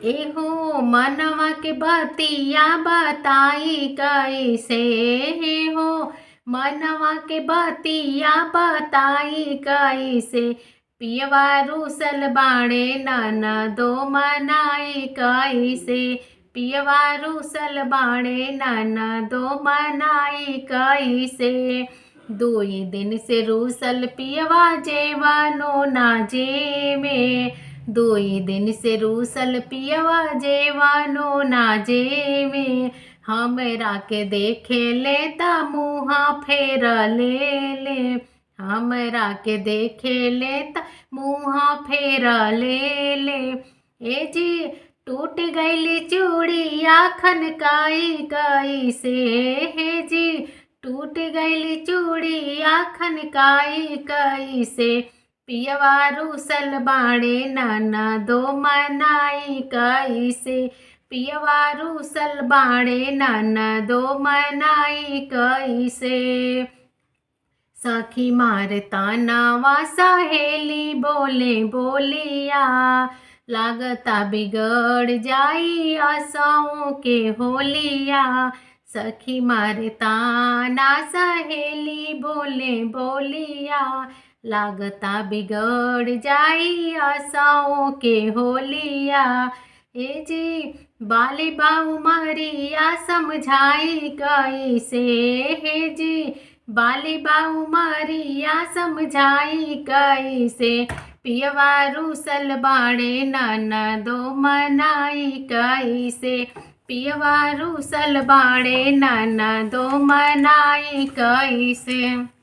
एहो मनवा के बतिया बताई कैसे हो। मनवा के बतिया बताई कैसे। पियवा रूसल बाणे ननदो मनाई कैसे। पियवा रूसल बाणे ननदो मनाई कैसे। दुई दिन से रूसल पियवा जेवानो ना जेवे। दुई दिन से रूसल पियवा जेवानो ना जेवे। हमरा के देखे ले ता मुँहा फेर ले। हमरा के देखे ले ता मुँहा फेर ले। ए जी टूट गईली चूड़िया खनकाई कैसे। हे जी टूट गईली चूड़िया खनकाई कैसे। पियवा रूसल बाणे ननदो मनाई कैसे। पियवा रूसल बाणे ननदो मनाई कैसे। सखी मारता नवा सहेली बोले बोलिया। लागता बिगड़ जाई असों के होलिया। सखी मारता ना सहेली बोले बोलिया। लागता बिगड़ जाई असों के होलिया। ए जी बाली बाऊ मरिया समझाई कैसे। हे जी बाली बाऊ मरिया समझाई कैसे। पियवा रूसल बाणे ननदो मनाई कैसे। पियवा रूसल बाणे ननदो मनाई कैसे।